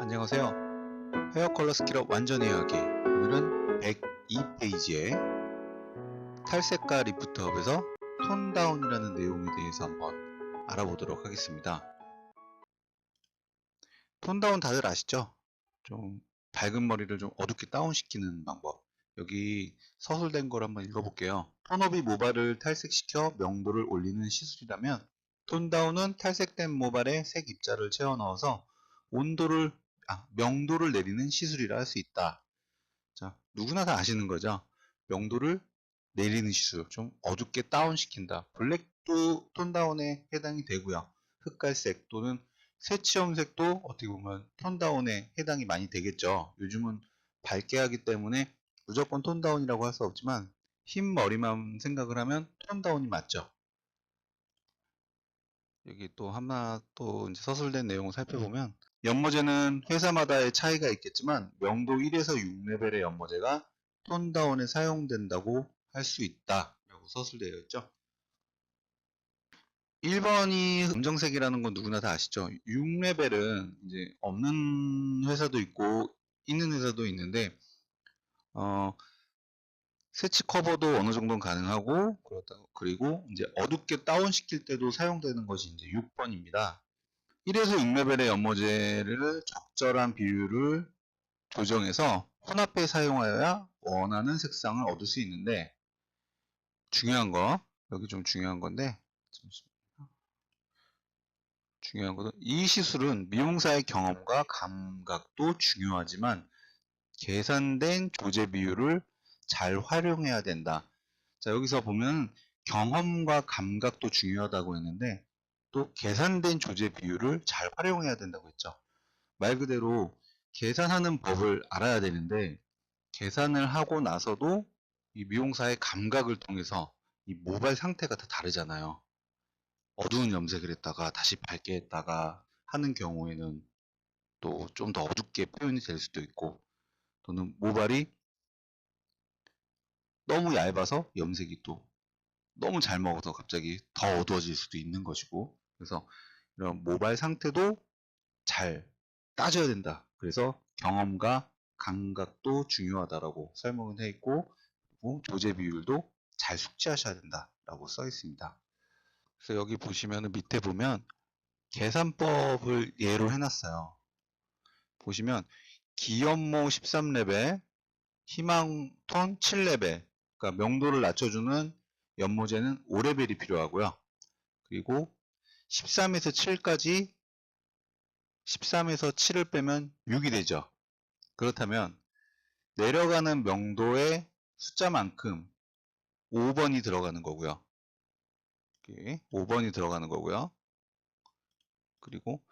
안녕하세요. 헤어 컬러 스킬업 완전 이야기. 오늘은 102페이지에 탈색과 리프트업에서 톤 다운이라는 내용에 대해서 한번 알아보도록 하겠습니다. 톤 다운 다들 아시죠? 좀 밝은 머리를 좀 어둡게 다운시키는 방법. 여기 서술된 걸 한번 읽어볼게요. 톤업이 모발을 탈색시켜 명도를 올리는 시술이라면 톤 다운은 탈색된 모발에 색 입자를 채워 넣어서 명도를 내리는 시술이라 할 수 있다. 자, 누구나 다 아시는 거죠. 명도를 내리는 시술, 좀 어둡게 다운시킨다. 블랙도 톤 다운에 해당이 되고요. 흑갈색 또는 새치염색도 어떻게 보면 톤 다운에 해당이 많이 되겠죠. 요즘은 밝게 하기 때문에 무조건 톤 다운이라고 할 수 없지만 흰 머리만 생각을 하면 톤 다운이 맞죠. 여기 또 하나 또 이제 서술된 내용을 살펴보면 연모제는 회사마다의 차이가 있겠지만 명도 1에서 6레벨의 연모제가 톤 다운에 사용된다고 할 수 있다 라고 서술되어 있죠. 1번이 검정색이라는 건 누구나 다 아시죠. 6레벨은 이제 없는 회사도 있고 있는 회사도 있는데 세치 커버도 어느 정도는 가능하고 그리고 이제 어둡게 다운시킬 때도 사용되는 것이 이제 6번입니다. 1에서 6레벨의 연모제를 적절한 비율을 조정해서 혼합해 사용하여야 원하는 색상을 얻을 수 있는데 중요한 거 여기 좀 중요한 건데 중요한 것은 이 시술은 미용사의 경험과 감각도 중요하지만 계산된 조제 비율을 잘 활용해야 된다. 자, 여기서 보면 경험과 감각도 중요하다고 했는데 또 계산된 조제 비율을 잘 활용해야 된다고 했죠. 말 그대로 계산하는 법을 알아야 되는데 계산을 하고 나서도 이 미용사의 감각을 통해서 이 모발 상태가 다 다르잖아요. 어두운 염색을 했다가 다시 밝게 했다가 하는 경우에는 또 좀 더 어둡게 표현이 될 수도 있고 또는 모발이 너무 얇아서 염색이 또 너무 잘 먹어서 갑자기 더 어두워질 수도 있는 것이고 그래서 이런 모발 상태도 잘 따져야 된다. 그래서 경험과 감각도 중요하다라고 설명은 해 있고 그리고 조제 비율도 잘 숙지하셔야 된다라고 써 있습니다. 그래서 여기 보시면 밑에 보면 계산법을 예로 해놨어요. 보시면 기연모 13레벨, 희망톤 7레벨, 그러니까 명도를 낮춰주는 연모제는 5레벨이 필요하고요. 그리고 13에서 7까지 13에서 7을 빼면 6이 되죠. 그렇다면 내려가는 명도의 숫자만큼 5번이 들어가는 거고요. 5번이 들어가는 거고요. 그리고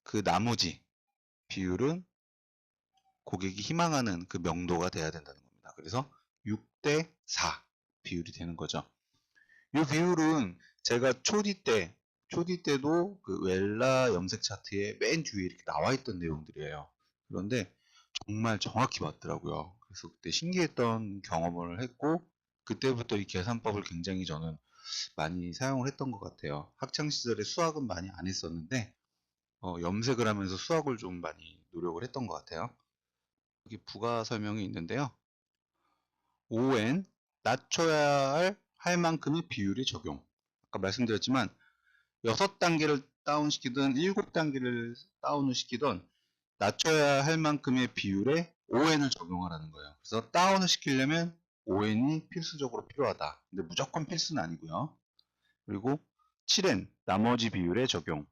그 나머지 비율은 고객이 희망하는 그 명도가 돼야 된다는 겁니다. 그래서 6대 4 비율이 되는 거죠. 이 비율은 제가 초디 때도 그 웰라 염색 차트에 맨 뒤에 이렇게 나와 있던 내용들이에요. 그런데 정말 정확히 맞더라고요. 그래서 그때 신기했던 경험을 했고 그때부터 이 계산법을 굉장히 저는 많이 사용을 했던 것 같아요. 학창 시절에 수학은 많이 안 했었는데 염색을 하면서 수학을 좀 많이 노력을 했던 것 같아요. 여기 부가 설명이 있는데요. ON 낮춰야 할 만큼의 비율의 적용. 아까 말씀드렸지만 6단계를 다운시키든 7단계를 다운을 시키든 낮춰야 할 만큼의 비율의 ON을 적용하라는 거예요. 그래서 다운을 시키려면 ON이 필수적으로 필요하다. 근데 무조건 필수는 아니고요. 그리고 7N 나머지 비율의 적용.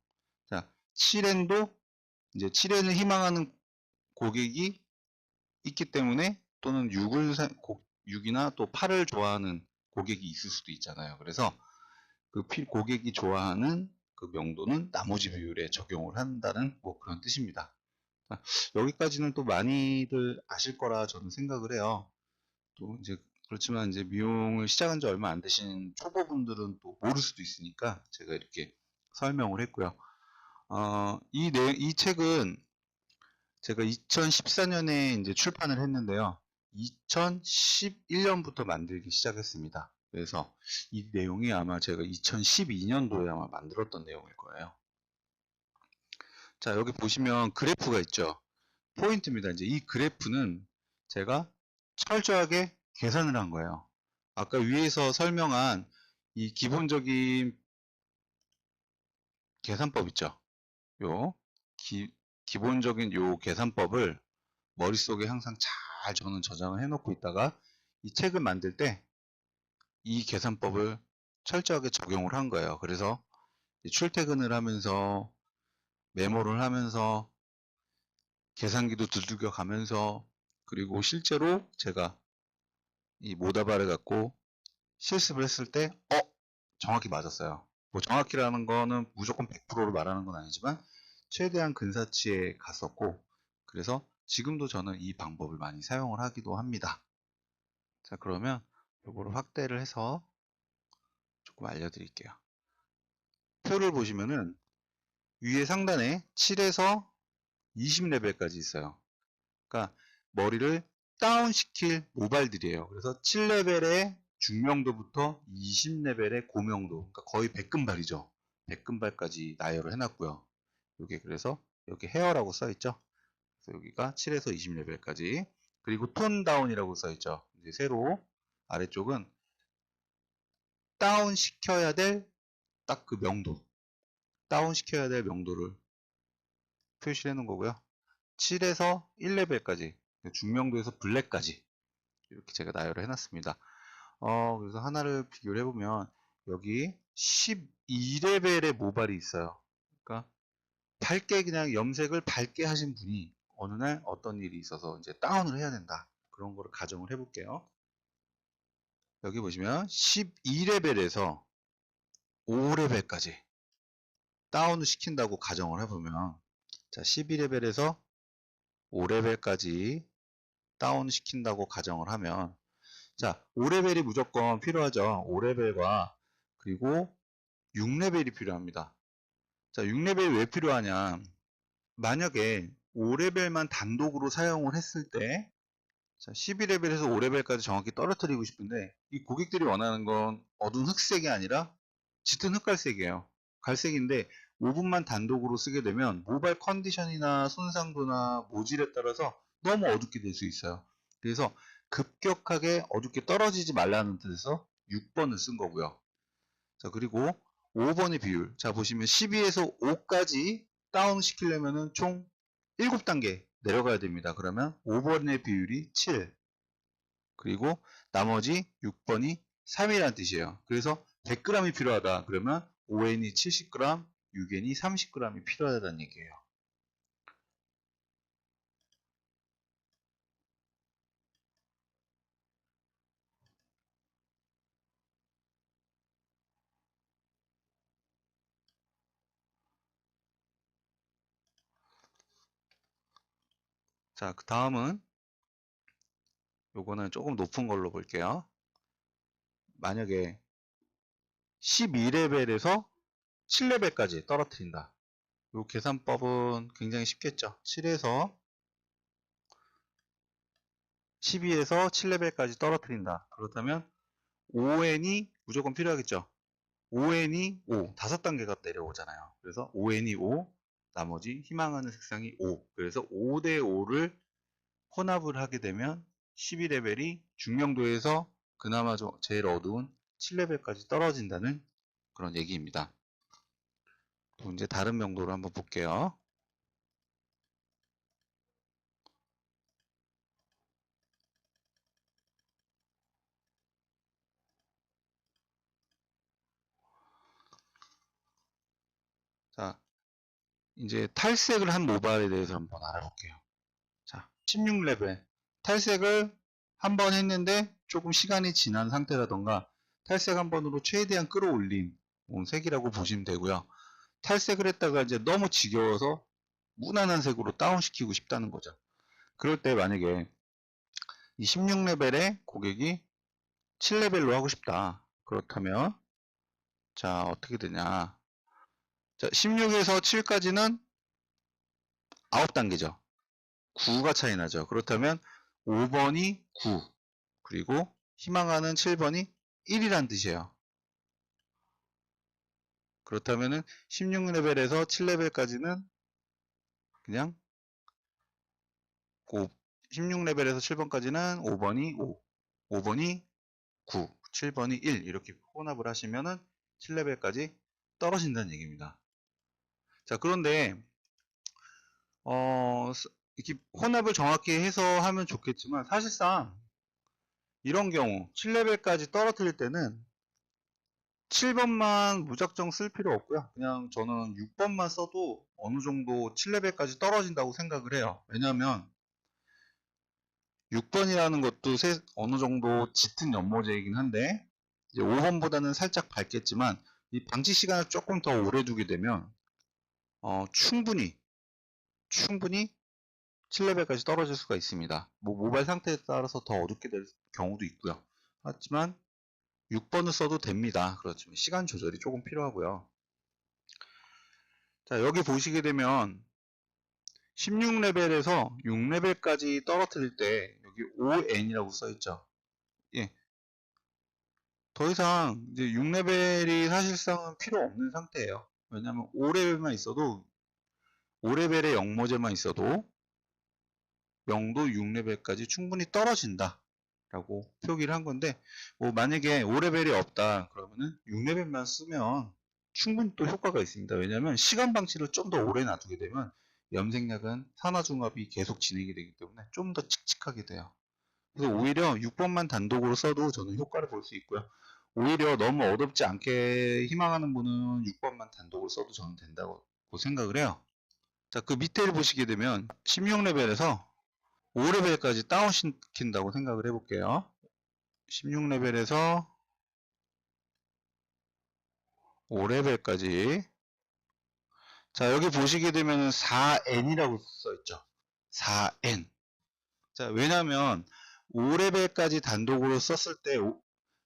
자, 7N도 이제 7N을 희망하는 고객이 있기 때문에 또는 6이나 또 8을 좋아하는 고객이 있을 수도 있잖아요. 그래서 그 고객이 좋아하는 그 명도는 나머지 비율에 적용을 한다는 뭐 그런 뜻입니다. 자, 여기까지는 또 많이들 아실 거라 저는 생각을 해요. 또 이제 그렇지만 이제 미용을 시작한 지 얼마 안 되신 초보분들은 또 모를 수도 있으니까 제가 이렇게 설명을 했고요. 이 책은 제가 2014년에 이제 출판을 했는데요. 2011년부터 만들기 시작했습니다. 그래서 이 내용이 아마 제가 2012년도에 아마 만들었던 내용일 거예요. 자, 여기 보시면 그래프가 있죠. 포인트입니다. 이제 이 그래프는 제가 철저하게 계산을 한 거예요. 아까 위에서 설명한 이 기본적인 계산법 있죠. 요 기본적인 요 계산법을 머릿속에 항상 잘 저는 저장을 해놓고 있다가 이 책을 만들 때 이 계산법을 철저하게 적용을 한 거예요. 그래서 출퇴근을 하면서 메모를 하면서 계산기도 두들겨 가면서 그리고 실제로 제가 이 모다바를 갖고 실습을 했을 때 정확히 맞았어요. 뭐 정확히라는 거는 무조건 100%를 말하는 건 아니지만 최대한 근사치에 갔었고 그래서 지금도 저는 이 방법을 많이 사용을 하기도 합니다. 자, 그러면 이거를 확대를 해서 조금 알려드릴게요. 표를 보시면은 위에 상단에 7에서 20레벨까지 있어요. 그러니까 머리를 다운시킬 모발들이에요. 그래서 7레벨의 중명도부터 20레벨의 고명도, 그러니까 거의 100금발이죠. 100금발까지 나열을 해놨고요. 여기 그래서 여기 헤어라고 써있죠. 그래서 여기가 7에서 20레벨까지. 그리고 톤 다운이라고 써있죠. 이제 새로 아래쪽은 다운 시켜야 될 딱 그 명도, 다운 시켜야 될 명도를 표시를 해놓은 거고요. 7에서 1레벨까지, 중명도에서 블랙까지 이렇게 제가 나열을 해놨습니다. 그래서 하나를 비교를 해보면 여기 12레벨의 모발이 있어요. 그러니까 밝게 그냥 염색을 밝게 하신 분이 어느 날 어떤 일이 있어서 이제 다운을 해야 된다. 그런 거를 가정을 해볼게요. 여기 보시면 12레벨에서 5레벨까지 다운을 시킨다고 가정을 해보면 자, 12레벨에서 5레벨까지 다운 시킨다고 가정을 하면 자, 5레벨이 무조건 필요하죠. 5레벨과 그리고 6레벨이 필요합니다. 자, 6레벨이 왜 필요하냐? 만약에 5레벨만 단독으로 사용을 했을 때 자, 12레벨에서 5레벨까지 정확히 떨어뜨리고 싶은데 이 고객들이 원하는 건 어두운 흑색이 아니라 짙은 흑갈색이에요. 갈색인데 5분만 단독으로 쓰게 되면 모발 컨디션이나 손상도나 모질에 따라서 너무 어둡게 될 수 있어요. 그래서 급격하게 어둡게 떨어지지 말라는 뜻에서 6번을 쓴 거고요. 자, 그리고 5번의 비율. 자, 보시면 12에서 5까지 다운 시키려면 총 7단계 내려가야 됩니다. 그러면 5번의 비율이 7. 그리고 나머지 6번이 3이라는 뜻이에요. 그래서 100g이 필요하다. 그러면 5n이 70g, 6n이 30g이 필요하다는 얘기예요. 자, 그 다음은 요거는 조금 높은 걸로 볼게요. 만약에 12레벨에서 7레벨까지 떨어뜨린다. 요 계산법은 굉장히 쉽겠죠. 7에서 12에서 7레벨까지 떨어뜨린다. 그렇다면 5n이 무조건 필요하겠죠. 5n이 5, 5단계가 내려오잖아요. 그래서 5n이 5, 나머지 희망하는 색상이 5. 그래서 5대 5를 혼합을 하게 되면 12레벨이 중명도에서 그나마 제일 어두운 7레벨까지 떨어진다는 그런 얘기입니다. 또 이제 다른 명도를 한번 볼게요. 자, 이제 탈색을 한 모발에 대해서 한번 알아볼게요. 자, 16레벨. 탈색을 한 번 했는데 조금 시간이 지난 상태라던가 탈색 한 번으로 최대한 끌어올린 색이라고 보시면 되고요. 탈색을 했다가 이제 너무 지겨워서 무난한 색으로 다운시키고 싶다는 거죠. 그럴 때 만약에 이 16레벨의 고객이 7레벨로 하고 싶다. 그렇다면 자, 어떻게 되냐. 자, 16에서 7까지는 9단계죠. 9가 차이 나죠. 그렇다면 5번이 9, 그리고 희망하는 7번이 1이란 뜻이에요. 그렇다면 16레벨에서 7레벨까지는 그냥 16레벨에서 7번까지는 5번이 5, 5번이 9, 7번이 1 이렇게 혼합을 하시면은 7레벨까지 떨어진다는 얘기입니다. 자, 그런데 이렇게 혼합을 정확히 해서 하면 좋겠지만 사실상 이런 경우 7레벨까지 떨어뜨릴 때는 7번만 무작정 쓸 필요 없고요. 그냥 저는 6번만 써도 어느 정도 7레벨까지 떨어진다고 생각을 해요. 왜냐하면 6번이라는 것도 어느 정도 짙은 연모제이긴 한데 이제 5번보다는 살짝 밝겠지만 이 방치 시간을 조금 더 오래 두게 되면 충분히 7레벨까지 떨어질 수가 있습니다. 뭐 모바일 상태에 따라서 더 어둡게 될 경우도 있고요. 하지만 6번을 써도 됩니다. 그렇지만 시간 조절이 조금 필요하고요. 자, 여기 보시게 되면 16레벨에서 6레벨까지 떨어뜨릴 때 여기 ON이라고 써있죠. 예. 더 이상 이제 6레벨이 사실상은 필요 없는 상태예요. 왜냐하면 5레벨만 있어도 5레벨의 영모제만 있어도 명도 6레벨까지 충분히 떨어진다 라고 표기를 한 건데 뭐 만약에 5레벨이 없다 그러면은 6레벨만 쓰면 충분히 또 효과가 있습니다. 왜냐하면 시간 방치를 좀 더 오래 놔두게 되면 염색약은 산화중합이 계속 진행이 되기 때문에 좀 더 칙칙하게 돼요. 그래서 오히려 6번만 단독으로 써도 저는 효과를 볼 수 있고요. 오히려 너무 어둡지 않게 희망하는 분은 6번만 단독으로 써도 저는 된다고 생각을 해요. 자, 그 밑에를 보시게 되면 16레벨에서 5레벨까지 다운시킨다고 생각을 해볼게요. 16레벨에서 5레벨까지. 자, 여기 보시게 되면 4N이라고 써있죠. 4N. 자, 왜냐면 5레벨까지 단독으로 썼을 때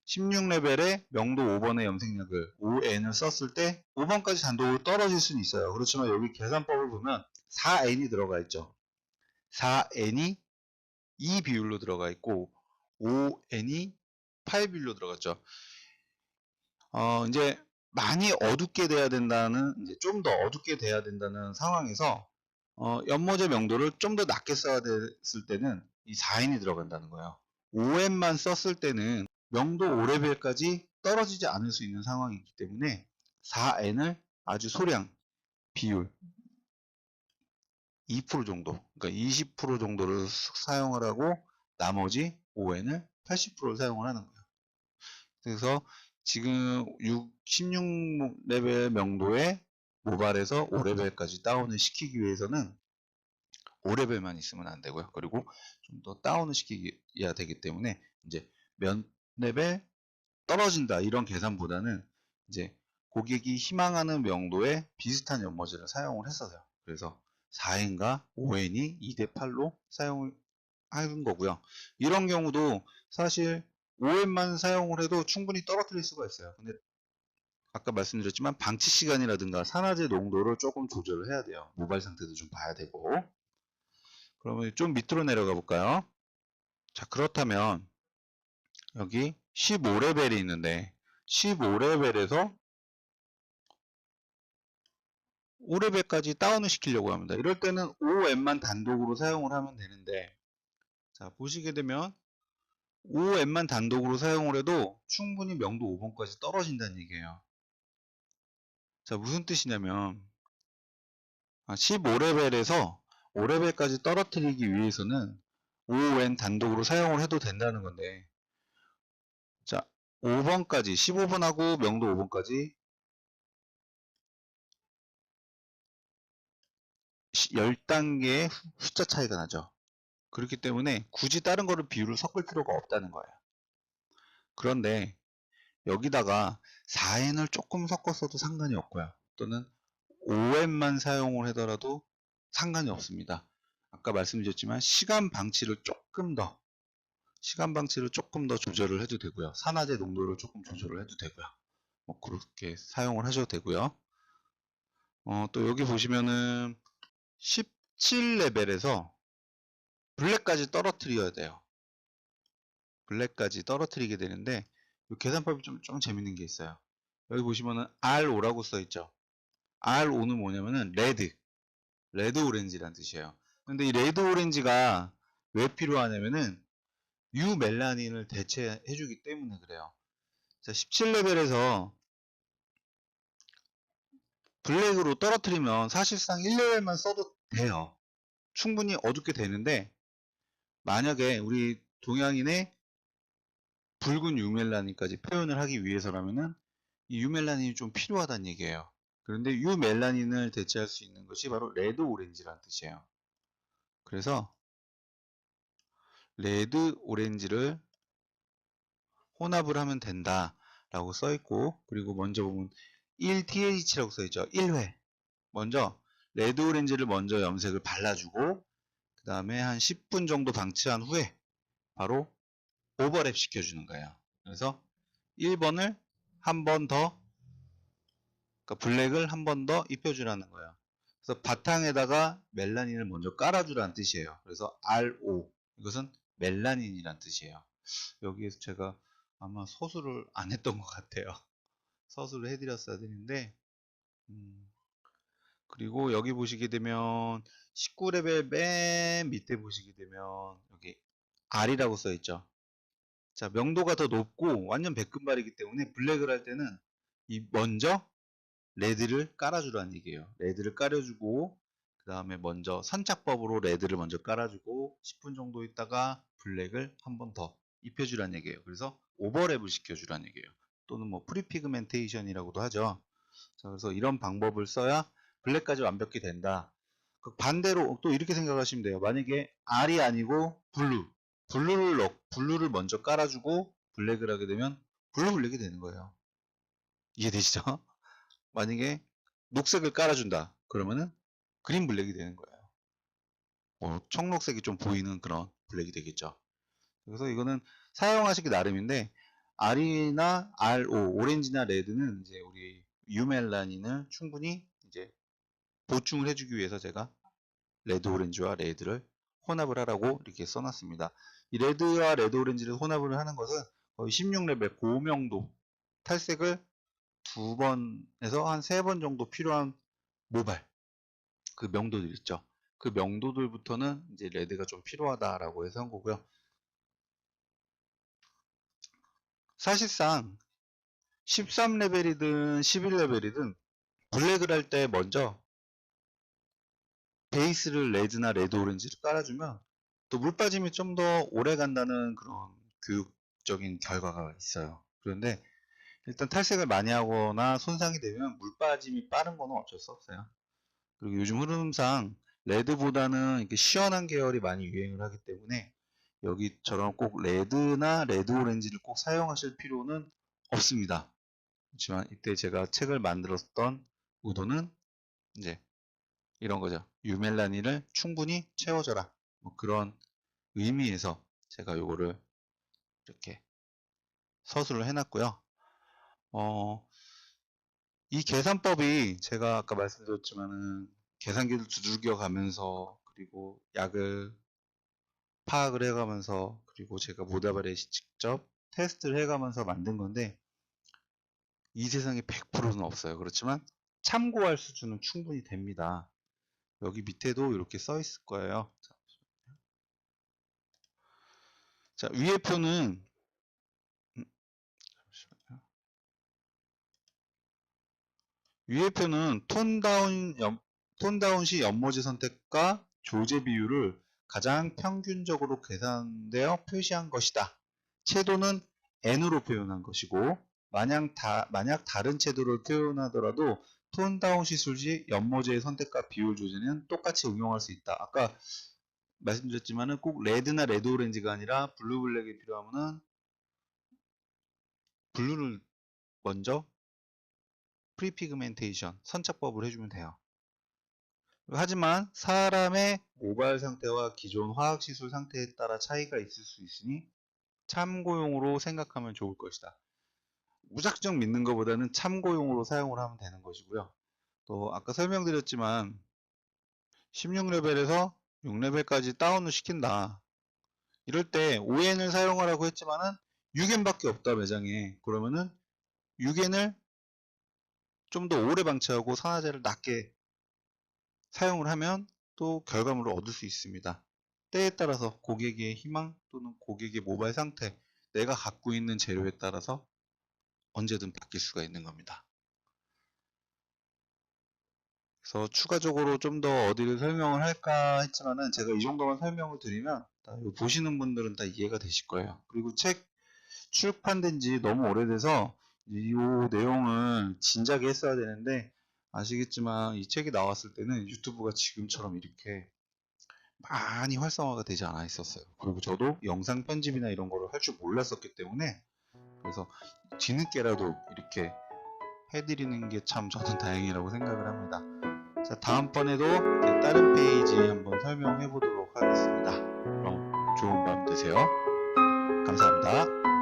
16레벨에 명도 5번의 염색약을 5N을 썼을 때 5번까지 단독으로 떨어질 수는 있어요. 그렇지만 여기 계산법을 보면 4N이 들어가 있죠. 4N이 2 비율로 들어가 있고 5N이 8 비율로 들어갔죠. 이제 많이 어둡게 돼야 된다는, 이제 좀 더 어둡게 돼야 된다는 상황에서 연모제 명도를 좀 더 낮게 써야 됐을 때는 이 4N이 들어간다는 거예요. 5N만 썼을 때는 명도 5레벨까지 떨어지지 않을 수 있는 상황이기 때문에 4N을 아주 소량 비율 2% 정도, 그러니까 20% 정도를 사용을 하고 나머지 5N을 80%를 사용을 하는 거예요. 그래서 지금 16레벨 명도의 모발에서 5레벨까지 다운을 시키기 위해서는 5레벨만 있으면 안 되고요. 그리고 좀 더 다운을 시켜야 되기 때문에 이제 몇 레벨 떨어진다 이런 계산보다는 이제 고객이 희망하는 명도에 비슷한 연모제를 사용을 했어요. 그래서 4N과 5N이 2대8로 사용을 하는 거고요. 이런 경우도 사실 5N만 사용을 해도 충분히 떨어뜨릴 수가 있어요. 근데 아까 말씀드렸지만 방치 시간이라든가 산화제 농도를 조금 조절을 해야 돼요. 모발 상태도 좀 봐야 되고. 그러면 좀 밑으로 내려가 볼까요? 자, 그렇다면 여기 15레벨이 있는데 15레벨에서 5레벨까지 다운을 시키려고 합니다. 이럴 때는 5M만 단독으로 사용을 하면 되는데, 자, 보시게 되면 5M만 단독으로 사용을 해도 충분히 명도 5번까지 떨어진다는 얘기예요. 자, 무슨 뜻이냐면 15레벨에서 5레벨까지 떨어뜨리기 위해서는 5N 단독으로 사용을 해도 된다는 건데, 자, 5번까지 15번하고 명도 5번까지 10단계의 숫자 차이가 나죠. 그렇기 때문에 굳이 다른 거를 비율을 섞을 필요가 없다는 거예요. 그런데 여기다가 4N을 조금 섞었어도 상관이 없고요. 또는 5N만 사용을 하더라도 상관이 없습니다. 아까 말씀드렸지만 시간 방치를 조금 더 조절을 해도 되고요. 산화제 농도를 조금 조절을 해도 되고요. 뭐 그렇게 사용을 하셔도 되고요. 또 여기 보시면은 17레벨에서 블랙까지 떨어뜨려야 돼요. 블랙까지 떨어뜨리게 되는데 이 계산법이 좀 재밌는 게 있어요. 여기 보시면은 RO라고 써 있죠. RO는 뭐냐면은 레드. 레드 오렌지란 뜻이에요. 근데 이 레드 오렌지가 왜 필요하냐면은 유멜라닌을 대체해주기 때문에 그래요. 자, 17레벨에서 블랙으로 떨어뜨리면 사실상 1레벨만 써도 돼요. 충분히 어둡게 되는데 만약에 우리 동양인의 붉은 유멜라닌까지 표현을 하기 위해서라면은 이 유멜라닌이 좀 필요하다는 얘기예요. 그런데 유멜라닌을 대체할 수 있는 것이 바로 레드 오렌지라는 뜻이에요. 그래서 레드 오렌지를 혼합을 하면 된다 라고 써 있고, 그리고 먼저 보면 1TH라고 써 있죠. 1회. 먼저 레드 오렌지를 먼저 염색을 발라주고 그 다음에 한 10분 정도 방치한 후에 바로 오버랩 시켜주는 거예요. 그래서 1번을 한 번 더, 그러니까 블랙을 한 번 더 입혀주라는 거예요. 그래서 바탕에다가 멜라닌을 먼저 깔아주라는 뜻이에요. 그래서 RO, 이것은 멜라닌이란 뜻이에요. 여기에서 제가 아마 서술을 안 했던 것 같아요. 서술을 해드렸어야 되는데, 그리고 여기 보시게 되면 19레벨 맨 밑에 보시게 되면 여기 R이라고 써 있죠. 자, 명도가 더 높고 완전 백금발이기 때문에 블랙을 할 때는 이 먼저 레드를 깔아주라는 얘기예요. 레드를 깔아주고 그 다음에 먼저 선착법으로 레드를 먼저 깔아주고 10분 정도 있다가 블랙을 한 번 더 입혀주라는 얘기예요. 그래서 오버랩을 시켜주라는 얘기예요. 또는 뭐 프리피그멘테이션이라고도 하죠. 자, 그래서 이런 방법을 써야 블랙까지 완벽히 된다. 그 반대로 또 이렇게 생각하시면 돼요. 만약에 R이 아니고 블루를 먼저 깔아주고 블랙을 하게 되면 블루 블랙이 되는 거예요. 이해되시죠? 만약에 녹색을 깔아준다. 그러면은 그린 블랙이 되는 거예요. 청록색이 좀 보이는 그런 블랙이 되겠죠. 그래서 이거는 사용하시기 나름인데 R이나 RO, 오렌지나 레드는 이제 우리 유멜라닌을 충분히 이제 보충을 해주기 위해서 제가 레드 오렌지와 레드를 혼합을 하라고 이렇게 써놨습니다. 이 레드와 레드 오렌지를 혼합을 하는 것은 거의 16레벨 고명도 탈색을 2번에서 한 3번 정도 필요한 모발, 그 명도들 있죠. 그 명도들부터는 이제 레드가 좀 필요하다라고 해서 한 거고요. 사실상 13레벨이든 11레벨이든 블랙을 할 때 먼저 베이스를 레드나 레드 오렌지를 깔아주면 또 물 빠짐이 좀 더 오래 간다는 그런 교육적인 결과가 있어요. 그런데 일단 탈색을 많이 하거나 손상이 되면 물 빠짐이 빠른 거는 어쩔 수 없어요. 그리고 요즘 흐름상 레드보다는 이렇게 시원한 계열이 많이 유행을 하기 때문에 여기처럼 꼭 레드나 레드 오렌지를 꼭 사용하실 필요는 없습니다. 그렇지만 이때 제가 책을 만들었던 의도는 이제 이런 거죠. 유멜라닌을 충분히 채워줘라. 뭐 그런 의미에서 제가 요거를 이렇게 서술을 해놨고요. 이 계산법이 제가 아까 말씀드렸지만은 계산기를 두들겨 가면서 그리고 약을 파악을 해가면서 그리고 제가 모다발에 직접 테스트를 해가면서 만든 건데 이 세상에 100%는 없어요. 그렇지만 참고할 수준은 충분히 됩니다. 여기 밑에도 이렇게 써 있을 거예요. 자, 위에 표는 잠시만요. 위에 표는 톤다운 시 연모제 선택과 조제 비율을 가장 평균적으로 계산되어 표시한 것이다. 채도는 n으로 표현한 것이고 만약 다른 채도를 표현하더라도 톤다운 시술 시 연모제의 선택과 비율 조제는 똑같이 응용할 수 있다. 아까 말씀드렸지만은 꼭 레드나 레드 오렌지가 아니라 블루 블랙이 필요하면은 블루를 먼저 프리피그멘테이션 선착법을 해주면 돼요. 하지만 사람의 모발 상태와 기존 화학시술 상태에 따라 차이가 있을 수 있으니 참고용으로 생각하면 좋을 것이다. 무작정 믿는 것보다는 참고용으로 사용을 하면 되는 것이고요. 또 아까 설명드렸지만 16레벨에서 6레벨까지 다운을 시킨다. 이럴 때 5N을 사용하라고 했지만은 6N밖에 없다 매장에. 그러면은 6N을 좀 더 오래 방치하고 산화제를 낮게 사용을 하면 또 결과물을 얻을 수 있습니다. 때에 따라서 고객의 희망 또는 고객의 모바일 상태, 내가 갖고 있는 재료에 따라서 언제든 바뀔 수가 있는 겁니다. 그래서 추가적으로 좀 더 어디를 설명을 할까 했지만은 제가 이 정도만 설명을 드리면 다 보시는 분들은 다 이해가 되실 거예요. 그리고 책 출판된 지 너무 오래돼서 이 내용을 진작에 했어야 되는데, 아시겠지만 이 책이 나왔을 때는 유튜브가 지금처럼 이렇게 많이 활성화가 되지 않아 있었어요. 그리고 저도 영상 편집이나 이런 거를 할 줄 몰랐었기 때문에, 그래서 뒤늦게라도 이렇게 해드리는 게 참 저는 다행이라고 생각을 합니다. 자, 다음번에도 다른 페이지 한번 설명해 보도록 하겠습니다. 그럼 좋은 밤 되세요. 감사합니다.